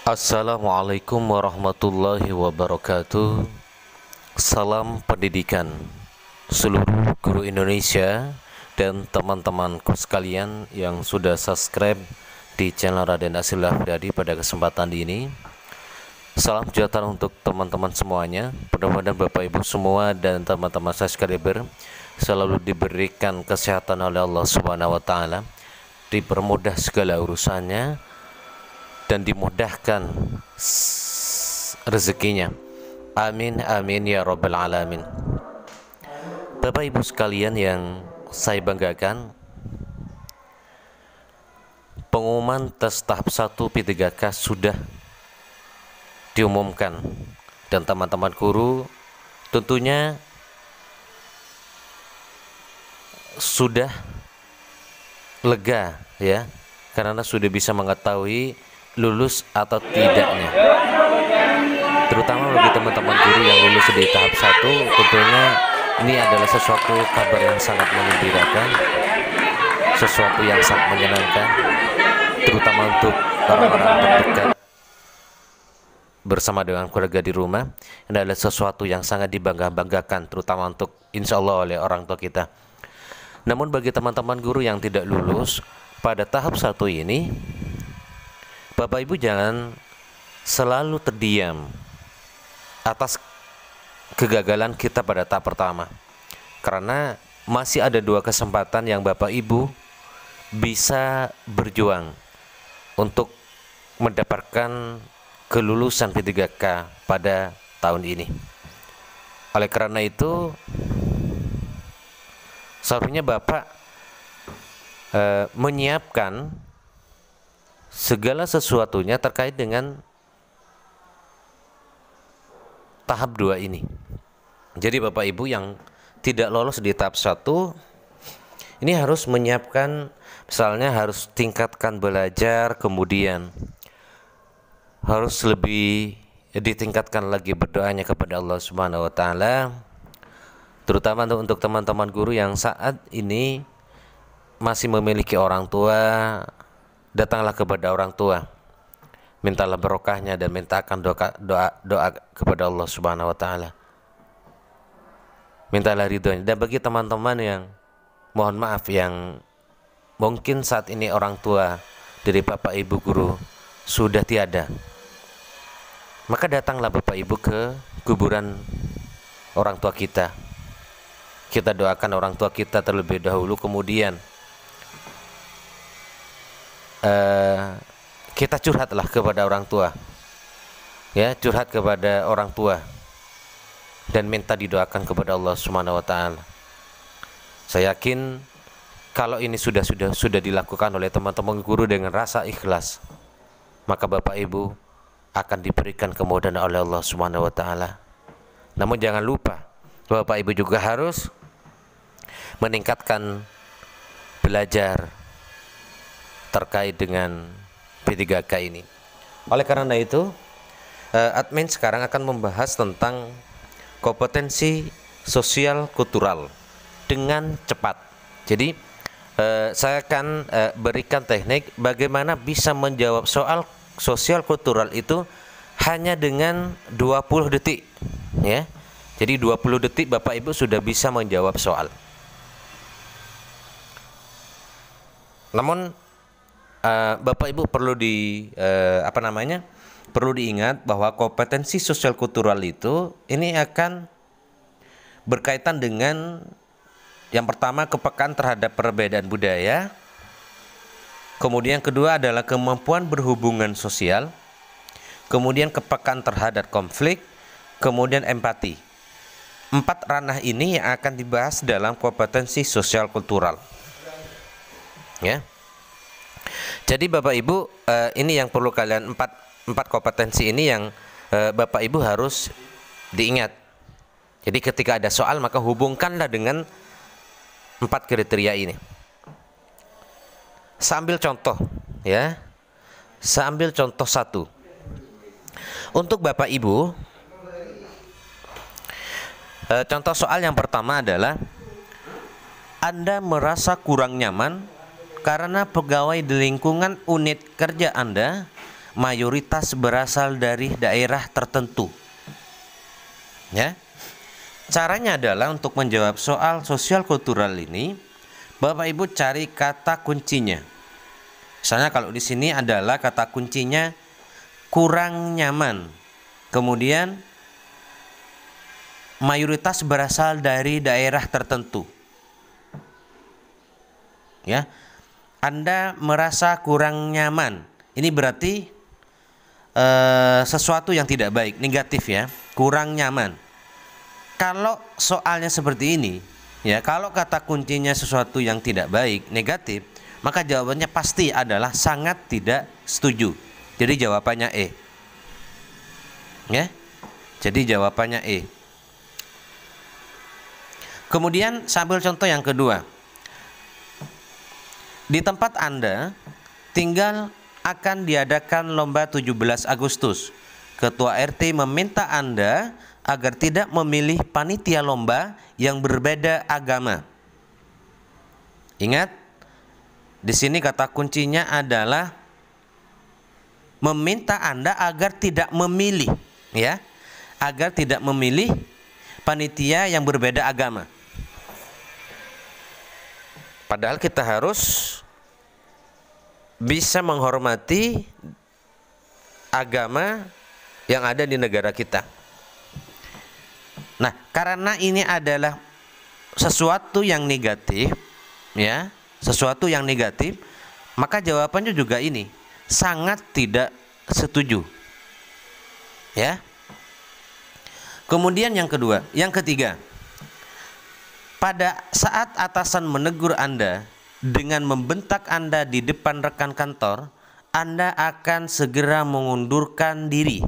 Assalamualaikum warahmatullahi wabarakatuh. Salam pendidikan seluruh guru Indonesia dan teman-temanku sekalian yang sudah subscribe di channel Raden Asil Afriyadi pada kesempatan ini. Salam sejahtera untuk teman-teman semuanya. Mudah-mudahan Bapak Ibu semua dan teman-teman subscriber selalu diberikan kesehatan oleh Allah Subhanahu wa taala, dipermudah segala urusannya dan dimudahkan rezekinya. Amin amin ya rabbal alamin. Bapak Ibu sekalian yang saya banggakan, pengumuman tes tahap 1 P3K sudah diumumkan dan teman-teman guru tentunya sudah lega ya, karena sudah bisa mengetahui lulus atau tidaknya. Terutama bagi teman-teman guru yang lulus di tahap 1, tentunya ini adalah sesuatu kabar yang sangat menggembirakan, sesuatu yang sangat menyenangkan, terutama untuk orang-orang terdekat bersama dengan keluarga di rumah. Ini adalah sesuatu yang sangat dibangga-banggakan, terutama untuk insya Allah oleh orang tua kita. Namun bagi teman-teman guru yang tidak lulus pada tahap 1 ini, Bapak Ibu jangan selalu terdiam atas kegagalan kita pada tahap pertama, karena masih ada 2 kesempatan yang Bapak Ibu bisa berjuang untuk mendapatkan kelulusan P3K pada tahun ini. Oleh karena itu, seharusnya Bapak menyiapkan segala sesuatunya terkait dengan tahap 2 ini. Jadi Bapak Ibu yang tidak lolos di tahap 1 ini harus menyiapkan, misalnya harus tingkatkan belajar, kemudian harus lebih ditingkatkan lagi berdoanya kepada Allah Subhanahu wa taala, terutama untuk teman-teman guru yang saat ini masih memiliki orang tua. Datanglah kepada orang tua, mintalah barokahnya dan mintakan doa kepada Allah Subhanahu wa taala. Mintalah ridhonya. Dan bagi teman-teman yang mohon maaf yang mungkin saat ini orang tua dari Bapak Ibu guru sudah tiada, maka datanglah Bapak Ibu ke kuburan orang tua kita. Kita doakan orang tua kita terlebih dahulu, kemudian kita curhatlah kepada orang tua, ya, curhat kepada orang tua dan minta didoakan kepada Allah Subhanahu wa taala. Saya yakin kalau ini sudah dilakukan oleh teman-teman guru dengan rasa ikhlas, maka Bapak Ibu akan diberikan kemudahan oleh Allah Subhanahu wa taala. Namun jangan lupa, Bapak Ibu juga harus meningkatkan belajar terkait dengan P3K ini. Oleh karena itu, admin sekarang akan membahas tentang kompetensi sosial kultural dengan cepat. Jadi saya akan berikan teknik bagaimana bisa menjawab soal sosial kultural itu hanya dengan 20 detik ya. Jadi 20 detik Bapak Ibu sudah bisa menjawab soal. Namun Bapak Ibu perlu perlu diingat bahwa kompetensi sosial kultural itu ini akan berkaitan dengan yang pertama kepekaan terhadap perbedaan budaya, kemudian kedua adalah kemampuan berhubungan sosial, kemudian kepekaan terhadap konflik, kemudian empati. 4 ranah ini yang akan dibahas dalam kompetensi sosial kultural. Ya. Jadi Bapak Ibu, ini yang perlu kalian empat kompetensi ini yang Bapak Ibu harus diingat. Jadi ketika ada soal maka hubungkanlah dengan 4 kriteria ini. Sambil contoh ya. Sambil contoh 1. Untuk Bapak Ibu, contoh soal yang pertama adalah Anda merasa kurang nyaman karena pegawai di lingkungan unit kerja Anda mayoritas berasal dari daerah tertentu. Ya. Caranya adalah untuk menjawab soal sosial kultural ini, Bapak Ibu cari kata kuncinya. Misalnya kalau di sini adalah kata kuncinya kurang nyaman. Kemudian mayoritas berasal dari daerah tertentu. Ya. Anda merasa kurang nyaman. Ini berarti sesuatu yang tidak baik, negatif ya, kurang nyaman. Kalau soalnya seperti ini, ya, kalau kata kuncinya sesuatu yang tidak baik, negatif, maka jawabannya pasti adalah sangat tidak setuju. Jadi jawabannya E. Ya. Jadi jawabannya E. Kemudian sambil contoh yang kedua. Di tempat Anda tinggal akan diadakan lomba 17 Agustus. Ketua RT meminta Anda agar tidak memilih panitia lomba yang berbeda agama. Ingat, di sini kata kuncinya adalah meminta Anda agar tidak memilih, ya, agar tidak memilih panitia yang berbeda agama. Padahal kita harus bisa menghormati agama yang ada di negara kita. Nah, karena ini adalah sesuatu yang negatif, ya, sesuatu yang negatif, maka jawabannya juga ini, sangat tidak setuju. Ya. Kemudian yang kedua, yang ketiga, pada saat atasan menegur Anda dengan membentak Anda di depan rekan kantor, Anda akan segera mengundurkan diri.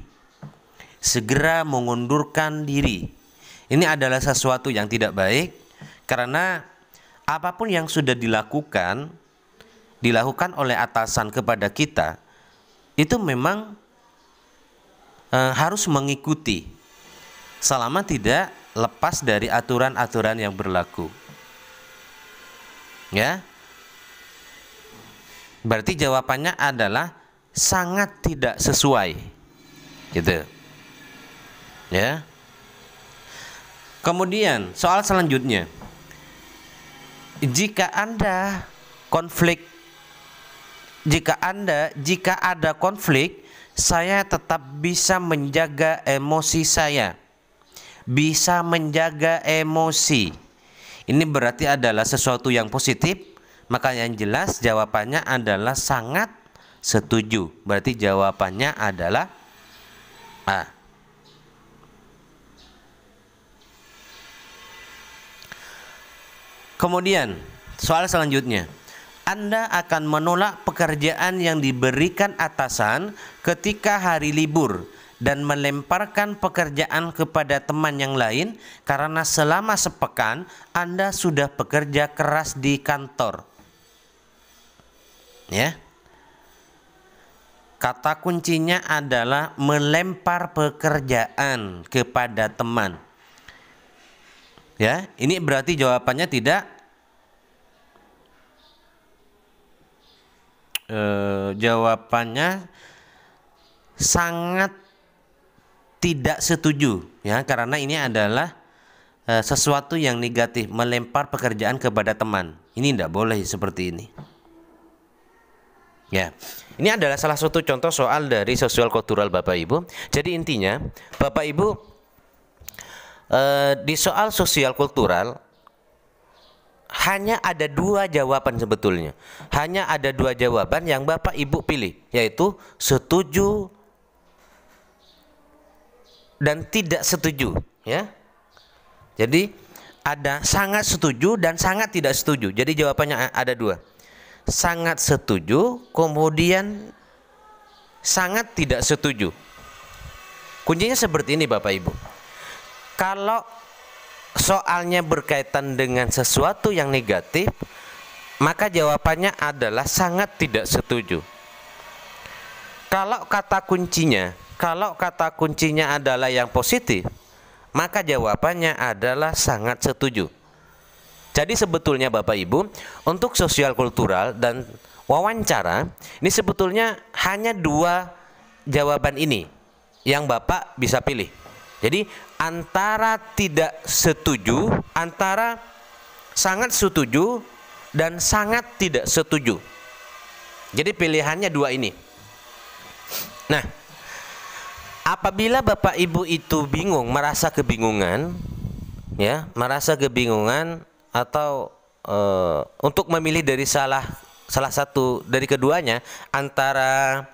Segera mengundurkan diri. Ini adalah sesuatu yang tidak baik, karena apapun yang sudah dilakukan oleh atasan kepada kita, itu memang harus mengikuti selama tidak lepas dari aturan-aturan yang berlaku. Ya. Berarti jawabannya adalah sangat tidak sesuai. Gitu. Ya. Kemudian soal selanjutnya, jika ada konflik, jika ada konflik, saya tetap bisa menjaga emosi saya, bisa menjaga emosi. Ini berarti adalah sesuatu yang positif, maka yang jelas jawabannya adalah sangat setuju. Berarti jawabannya adalah A. Kemudian soal selanjutnya, Anda akan menolak pekerjaan yang diberikan atasan ketika hari libur dan melemparkan pekerjaan kepada teman yang lain karena selama sepekan Anda sudah bekerja keras di kantor. Ya. Kata kuncinya adalah melempar pekerjaan kepada teman. Ya, ini berarti jawabannya tidak jawabannya sangat tidak setuju, ya, karena ini adalah sesuatu yang negatif, melempar pekerjaan kepada teman. Ini tidak boleh seperti ini. Ya, ini adalah salah satu contoh soal dari sosial kultural Bapak Ibu. Jadi intinya Bapak Ibu, di soal sosial kultural hanya ada dua jawaban sebetulnya. Hanya ada dua jawaban yang Bapak Ibu pilih, yaitu setuju dan tidak setuju, ya. Jadi ada sangat setuju dan sangat tidak setuju. Jadi jawabannya ada dua. Sangat setuju, kemudian sangat tidak setuju. Kuncinya seperti ini Bapak Ibu. Kalau soalnya berkaitan dengan sesuatu yang negatif, maka jawabannya adalah sangat tidak setuju. Kalau kata kuncinya adalah yang positif, maka jawabannya adalah sangat setuju. Jadi sebetulnya Bapak Ibu, untuk sosial kultural dan wawancara ini sebetulnya hanya dua jawaban ini yang Bapak bisa pilih. Jadi antara tidak setuju, antara sangat setuju dan sangat tidak setuju. Jadi pilihannya dua ini. Nah, apabila Bapak Ibu itu bingung, merasa kebingungan, ya, merasa kebingungan atau untuk memilih dari salah satu dari keduanya, antara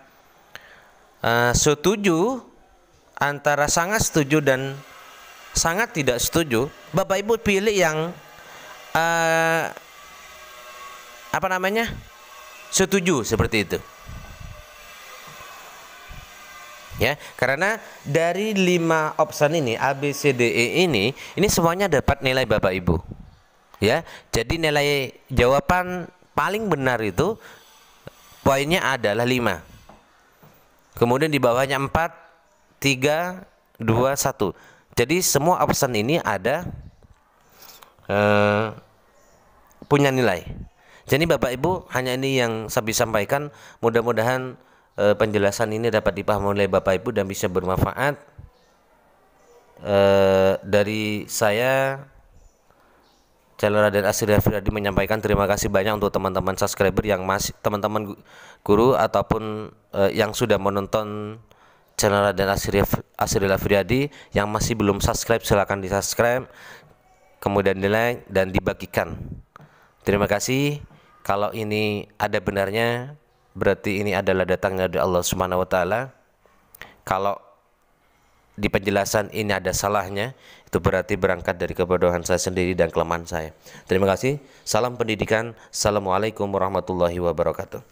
setuju, antara sangat setuju dan sangat tidak setuju, Bapak Ibu pilih yang setuju, seperti itu. Ya, karena dari 5 opsi ini A, B, C, D, E ini semuanya dapat nilai Bapak Ibu. Ya, jadi nilai jawaban paling benar itu poinnya adalah 5. Kemudian di bawahnya 4, 3, 2, 1. Jadi semua opsi ini ada punya nilai. Jadi Bapak Ibu, hanya ini yang saya bisa sampaikan. Mudah-mudahan penjelasan ini dapat dipahami oleh Bapak Ibu dan bisa bermanfaat. Dari saya, channel Raden Asri Raffi menyampaikan terima kasih banyak untuk teman-teman subscriber yang masih, teman-teman guru ataupun yang sudah menonton channel Raden Asri Raffi. Yang masih belum subscribe, silahkan di subscribe, kemudian di like dan dibagikan. Terima kasih. Kalau ini ada benarnya, berarti ini adalah datangnya dari Allah Subhanahu wa Ta'ala. Kalau di penjelasan ini ada salahnya, itu berarti berangkat dari kebodohan saya sendiri dan kelemahan saya. Terima kasih. Salam pendidikan. Assalamualaikum warahmatullahi wabarakatuh.